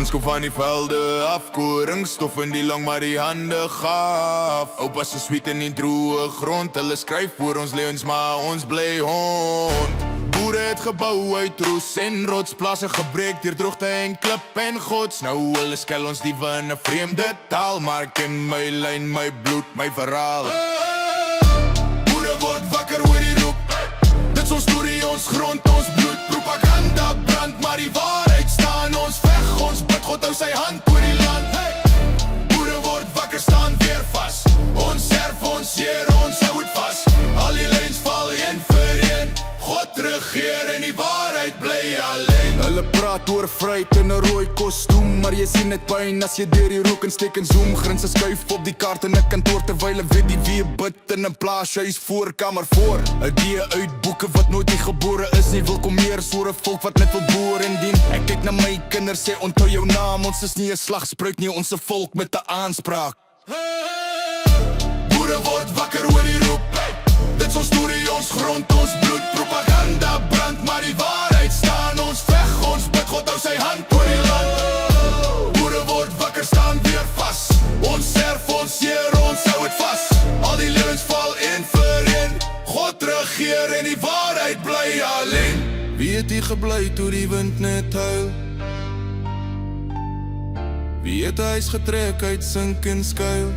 Ons kom van die velde af, koringstof in die lang maar die hande gaaf. Oupas is sweet in die droë grond, hulle skryf voor ons lewens maar ons bly hond. Boere het gebou uit roes en rotsplasse gebreek deur droogte en klip en gods. Nou hulle skel ons diewe in 'n vreemde taal, maar ek ken my lyn, my bloed, my verhaal. Boere word wakker hoor die roep, dit is ons storie, ons grond, ons bloed. Propaganda brand, maar die waarheid staan. Ons veg, ons bid, God hou sy hand oor die land. Boere word wakker, staan weer vas. Ons erf, ons seer, ons hou het vas. Al die lyns val een vir een. God regeer en die waarheid bly alleen. Hulle praat oor vryheid in 'n rooi kostuum, maar jy sien net pyn as jy deur die rook en steek en zoom. Grinse skuif op die kaart in 'n kantoor terwyl ek weet die wie bid in 'n plaashuis voorkamer voor. 'n idee uit boeke wat nooit nie gebore is nie. Wil kom meer soor 'n volk wat net wil boer en dien. Ek kyk na my kinders, sê onthou jou naam. Ons is nie 'n slagspreuk nie, ons 'n volk met 'n aanspraak. Boere word wakker hoor die roep, dit is ons storie, ons grond, ons bloed. Propaganda brand, maar die waarheid staan. Ons veg, ons bid, God hou sy hand oor die land. Boere word wakker, staan weer vas. Ons erf, ons seer, ons hou het vas. Al die lewens val een vir een. God regeer en die waarheid bly alleen. Wie het hier gebly toe die wind net huil? Wie het huis getrek uit sink en skuil?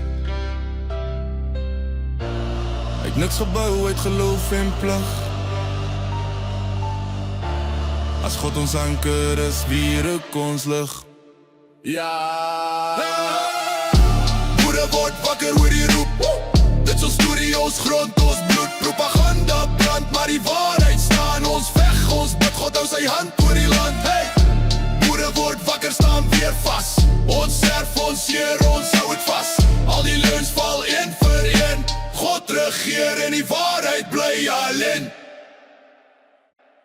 Uit niks gebou, uit geloof en plig. As God ons anker is, wie ruk ons lig? Ja. Boere word wakker hoor die roep, dit is ons storie, ons grond, ons bloed. Propaganda brand, maar die waarheid staan. Ons veg, ons bid, God hou sy hand oor die land. Boere word wakker, staan weer vas. Ons erf, ons seer,